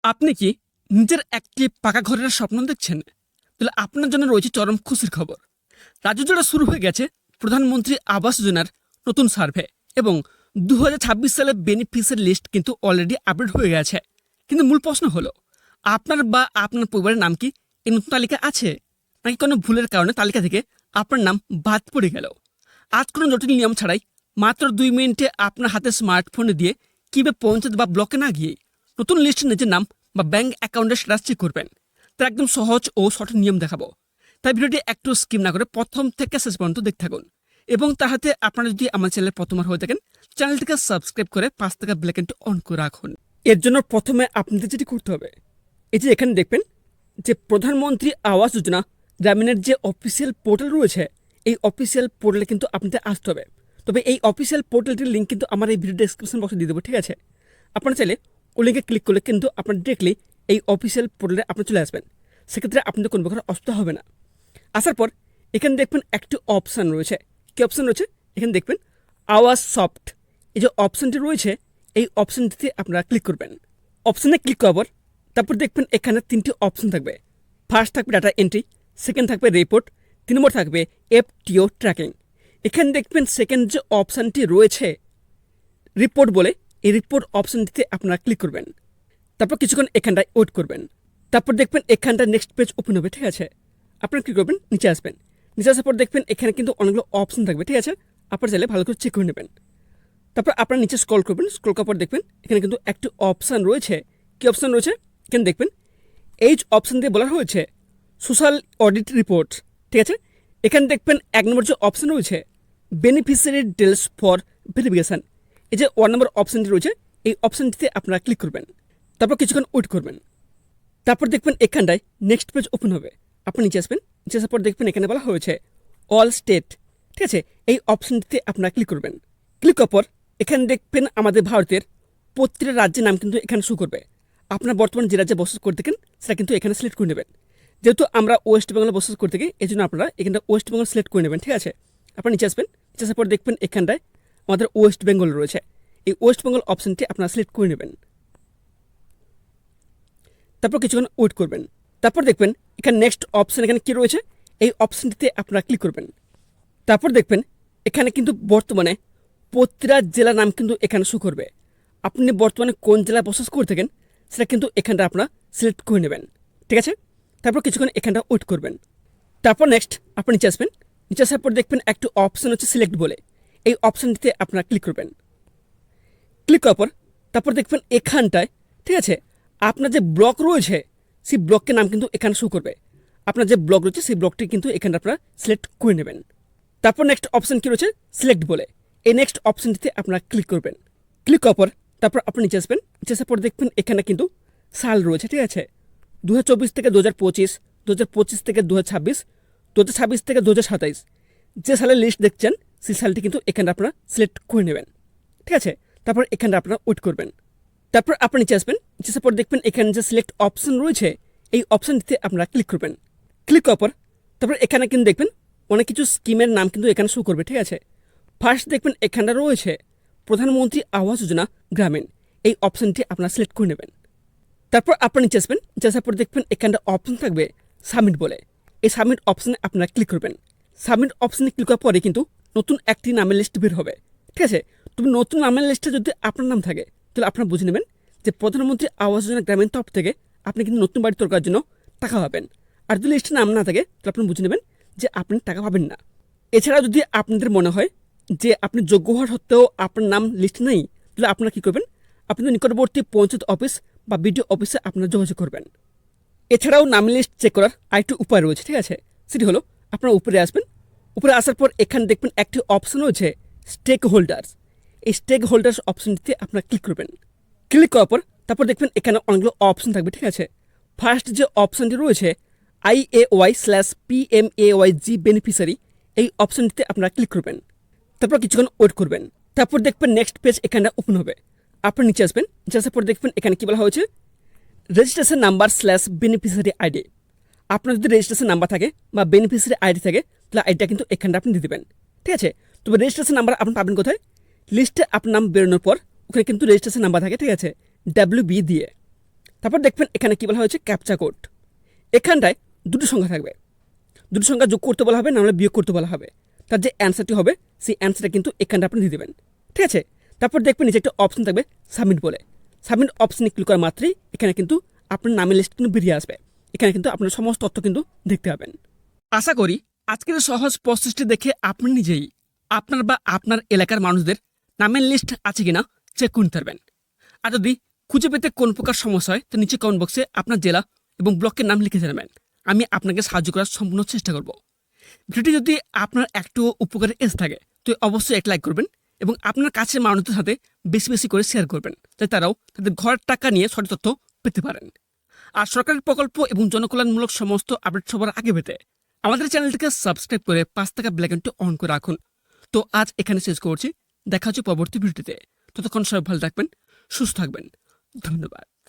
আপনি কি নিজের একটি পাকা ঘরের স্বপ্ন দেখছেন? তাহলে আপনার জন্য রয়েছে চরম খুশির খবর। রাজ্য জুড়ে শুরু হয়ে গেছে প্রধানমন্ত্রী আবাস যোজনার নতুন সার্ভে এবং 2026 সালে বেনিফিসিয়ারি লিস্ট কিন্তু অলরেডি আপডেট হয়ে গেছে। কিন্তু মূল প্রশ্ন হলো, আপনার বা আপনার পরিবারের নাম কি এই নতুন তালিকায় আছে, নাকি কোনো ভুলের কারণে তালিকা থেকে আপনার নাম বাদ পড়ে গেল? আজ কোনো জটিল নিয়ম ছাড়াই মাত্র 2 মিনিটে আপনার হাতে স্মার্টফোনে দিয়ে কিভাবে পঞ্চায়েত বা ব্লকে না গিয়ে নতুন লিস্টে নিজের নাম বা ব্যাংক অ্যাকাউন্টের স্ট্যাটাস চেক করবেন, তার একদম সহজ ও সঠিক নিয়ম দেখাবো। তাই ভিডিওটি একটু স্কিপ না করে প্রথম থেকে শেষ পর্যন্ত দেখতে থাকুন। এবং তার হাতে আপনারা যদি আমার চ্যানেলে প্রথমবার হয়ে থাকেন, চ্যানেলটিকে সাবস্ক্রাইব করে পাশ থেকে বেল আইকনটি অন করে রাখুন। এর জন্য প্রথমে আপনাদের যেটি করতে হবে, এই যে এখানে দেখবেন যে প্রধানমন্ত্রী আবাস যোজনা গ্রামীণের যে অফিসিয়াল পোর্টাল রয়েছে, এই অফিসিয়াল পোর্টালে কিন্তু আপনাদের আসতে হবে। তবে এই অফিসিয়াল পোর্টালটির লিঙ্ক কিন্তু আমার এই ভিডিও ডেসক্রিপশন বক্সে দিয়ে দেবো, ঠিক আছে? আপনারা চাইলে ওই লিঙ্কে ক্লিক করলে কিন্তু আপনার ডিরেক্টলি এই অফিসিয়াল পোর্টালে আপনি চলে আসবেন। সেক্ষেত্রে আপনাদের কোনো প্রকার অসুবিধা হবে না। আসার পর এখানে দেখবেন একটি অপশান রয়েছে। কী অপশান রয়েছে? এখানে দেখবেন আওয়াজ সফট, এই যে অপশানটি রয়েছে, এই অপশানটিতে আপনারা ক্লিক করবেন। অপশানে ক্লিক করার পর তারপর দেখবেন এখানে 3টি অপশান থাকবে। ফার্স্ট থাকবে ডাটা এন্ট্রি, সেকেন্ড থাকবে রিপোর্ট, 3 নম্বর থাকবে এফটিও ট্র্যাকিং। এখানে দেখবেন সেকেন্ড যে অপশানটি রয়েছে রিপোর্ট বলে, এই রিপোর্ট অপশানটিতে আপনারা ক্লিক করবেন। তারপর কিছুক্ষণ এখানটায় ওয়েট করবেন। তারপর দেখবেন এখানটা নেক্সট পেজ ওপেন হবে, ঠিক আছে? আপনারা কী করবেন, নিচে আসবেন। নিচে আসার পর দেখবেন এখানে কিন্তু অনেকগুলো অপশান থাকবে, ঠিক আছে? আপনারা চাইলে ভালো করে চেক করে নেবেন। তারপর আপনারা নিচে স্ক্রল করবেন। স্ক্রল করার পর দেখবেন এখানে কিন্তু একটি অপশান রয়েছে। কী অপশান রয়েছে? এখানে দেখবেন এই অপশান দিয়ে বলা হয়েছে সোশ্যাল অডিট রিপোর্ট, ঠিক আছে? এখানে দেখবেন 1 নম্বর যে অপশান রয়েছে বেনিফিশিয়ারি ডিটেলস ফর ভেরিফিকেশান, এই যে 1 নম্বর অপশানটি রয়েছে, এই অপশানটিতে আপনারা ক্লিক করবেন। তারপর কিছুক্ষণ ওয়েট করবেন। তারপর দেখবেন এখানটায় নেক্সট পেজ ওপেন হবে। আপনি নিচে আসবেন। নিচে আসার পর দেখবেন এখানে বলা হয়েছে অল স্টেট, ঠিক আছে? এই অপশানটিতে আপনারা ক্লিক করবেন। ক্লিক করার পর এখানে দেখবেন আমাদের ভারতের প্রতিটা রাজ্যের নাম কিন্তু এখানে শো করবে। আপনার বর্তমানে যে রাজ্যে বসবাস করতে থাকেন সেটা কিন্তু এখানে সিলেক্ট করে নেবেন। যেহেতু আমরা ওয়েস্ট বেঙ্গলে বসবাস করতে থাকি, এই জন্য আপনারা এখানটা ওয়েস্ট বেঙ্গল সিলেক্ট করে নেবেন, ঠিক আছে? আপনারা নিচে আসবেন। নিচে আসার পর দেখবেন এখানটায় আমাদের ওয়েস্ট বেঙ্গল রয়েছে। এই ওয়েস্ট বেঙ্গল অপশানটি আপনারা সিলেক্ট করে নেবেন। তারপর কিছুক্ষণ ওয়েট করবেন। তারপর দেখবেন এখানে নেক্সট অপশান এখানে কী রয়েছে, এই অপশানটিতে আপনারা ক্লিক করবেন। তারপর দেখবেন এখানে কিন্তু বর্তমানে প্রতিটা জেলার নাম কিন্তু এখানে শো করবে। আপনি বর্তমানে কোন জেলায় বসবাস করে থাকেন সেটা কিন্তু এখানটা আপনারা সিলেক্ট করে নেবেন, ঠিক আছে? তারপর কিছুক্ষণ এখানটা ওয়েট করবেন। তারপর নেক্সট আপনি নিচে আসবেন। নিচে আসার পর দেখবেন একটু অপশান হচ্ছে সিলেক্ট বলে, এই অপশানটিতে আপনারা ক্লিক করবেন। ক্লিক করার পর তারপর দেখবেন এখানটায়, ঠিক আছে, আপনার যে ব্লক রয়েছে সেই ব্লকের নাম কিন্তু এখানে শো করবে। আপনার যে ব্লক রয়েছে সেই ব্লকটি কিন্তু এখানে আপনারা সিলেক্ট করে নেবেন। তারপর নেক্সট অপশান কী রয়েছে, সিলেক্ট বলে, এই নেক্সট অপশানটিতে আপনারা ক্লিক করবেন। ক্লিক করার পর তারপর আপনি নিচে আসবেন। নিচে আসার পর দেখবেন এখানে কিন্তু সাল রয়েছে, ঠিক আছে? 2024 থেকে 2025, 2025 থেকে 2026, 2026 থেকে 2027, যে সালের লিস্ট দেখছেন সেই সালটি কিন্তু এখানে আপনারা সিলেক্ট করে নেবেন, ঠিক আছে? তারপর এখানে আপনারা ওয়েট করবেন। তারপর আপনি নিচে আসবেন। নিচে আসার পর দেখবেন এখানে যে সিলেক্ট অপশান রয়েছে, এই অপশানটিতে আপনারা ক্লিক করবেন। ক্লিক করার পর তারপর এখানে কিন্তু দেখবেন অনেক কিছু স্কিমের নাম কিন্তু এখানে শো করবে, ঠিক আছে? ফার্স্ট দেখবেন এখানটা রয়েছে প্রধানমন্ত্রী আবাস যোজনা গ্রামীণ, এই অপশানটি আপনারা সিলেক্ট করে নেবেন। তারপর আপনি নিচে আসবেন। নিচে আসার পর দেখবেন এখানটা অপশান থাকবে সাবমিট বলে, এই সাবমিট অপশানে আপনারা ক্লিক করবেন। সাবমিট অপশানে ক্লিক করার পরে কিন্তু নতুন একটি নামের লিস্ট বের হবে, ঠিক আছে? তবে নতুন নামের লিস্টে যদি আপনার নাম থাকে তাহলে আপনারা বুঝে নেবেন যে প্রধানমন্ত্রী আবাস যোজনা গ্রামীণ তরফ থেকে আপনি কিন্তু নতুন বাড়ি তৈরি করার জন্য টাকা পাবেন। আর যদি লিস্টে নাম না থাকে তাহলে আপনি বুঝে নেবেন যে আপনি টাকা পাবেন না। এছাড়া যদি আপনাদের মনে হয় যে আপনি যোগ্য হওয়ার সত্ত্বেও আপনার নাম লিস্ট নেই, তাহলে আপনারা কী করবেন, আপনাদের নিকটবর্তী পঞ্চায়েত অফিস বা বিডিও অফিসে আপনারা যোগাযোগ করবেন। এছাড়াও নাম লিস্ট চেক করার আরেকটি উপায় রয়েছে, ঠিক আছে? সেটি হলো আপনারা উপরে আসবেন। উপরে আসার পর এখানে দেখবেন একটি অপশান রয়েছে স্টেক হোল্ডার্স, এই স্টেক হোল্ডার্স অপশানটিতে আপনারা ক্লিক করবেন। ক্লিক করার পর তারপর দেখবেন এখানে অনেকগুলো অপশান থাকবে, ঠিক আছে? ফার্স্ট যে অপশানটি রয়েছে IAY/PMAYG বেনিফিশিয়ারি, এই অপশানটিতে আপনারা ক্লিক করবেন। তারপর কিছুক্ষণ ওয়েট করবেন। তারপর দেখবেন নেক্সট পেজ এখানে ওপেন হবে। আপনি নিচে আসবেন। নিচে আসার পর দেখবেন এখানে কী বলা হয়েছে রেজিস্ট্রেশন নাম্বার/বেনিফিশিয়ারি আইডি। আপনার যদি রেজিস্ট্রেশন নাম্বার থাকে বা বেনিফিশিয়ারি আইডি থাকে তাহলে আইডিটা কিন্তু এখানটা আপনি দিয়ে দেবেন, ঠিক আছে? তবে রেজিস্ট্রেশন নাম্বার আপনি পাবেন কোথায়? লিস্টে আপনার নাম বেরোনোর পর ওখানে কিন্তু রেজিস্ট্রেশন নাম্বার থাকে, ঠিক আছে? WB দিয়ে। তারপর দেখবেন এখানে কি বলা হয়েছে ক্যাপচা কোড। এখানটায় দুটো সংখ্যা থাকবে, দুটো সংখ্যা যোগ করতে বলা হবে, না হলে বিয়োগ করতে বলা হবে। তার যে অ্যান্সারটি হবে সেই অ্যান্সারটা কিন্তু এখানটা আপনি দিয়ে দেবেন, ঠিক আছে। তারপর দেখবেন নিচে একটা অপশন থাকবে সাবমিট বলে। সাবমিট অপশনে ক্লিক করা মাত্রই এখানে কিন্তু আপনার নামের লিস্ট কিন্তু বেরিয়ে আসবে। এখানে কিন্তু আপনার সমস্ত তথ্য কিন্তু দেখতে পাবেন। আশা করি আজকের সহজ প্রসেসটি দেখে আপনি নিজেই আপনার বা আপনার এলাকার মানুষদের নামের লিস্ট আছে কিনা চেক করতে পারবেন। আর যদি খুঁজে পেতে কোন প্রকার সমস্যা হয় তো নিচে কমেন্ট বক্সে আপনার জেলা এবং ব্লকের নাম লিখে জানাবেন। আমি আপনাকে সাহায্য করার সম্পূর্ণ চেষ্টা করব। ভিডিওটি যদি আপনার একটু উপকারে এসে থাকে তো অবশ্যই এক লাইক করবেন এবং আপনার কাছের মানুষদের সাথে বেশি বেশি করে শেয়ার করবেন, যাতে তারাও তাদের ঘরের টাকা নিয়ে সঠিক তথ্য পেতে পারেন। আর সরকারি প্রকল্প এবং জনকল্যাণমূলক সমস্ত আপডেট সবার আগে পেতে আমাদের চ্যানেলটিকে সাবস্ক্রাইব করে 5 টাকা বেল আইকনটি অন করে রাখুন। তো আজ এখানে শেষ করছি, দেখা হচ্ছে পরবর্তী ভিডিওতে। ততক্ষণ সবাই ভালো থাকবেন, সুস্থ থাকবেন। ধন্যবাদ।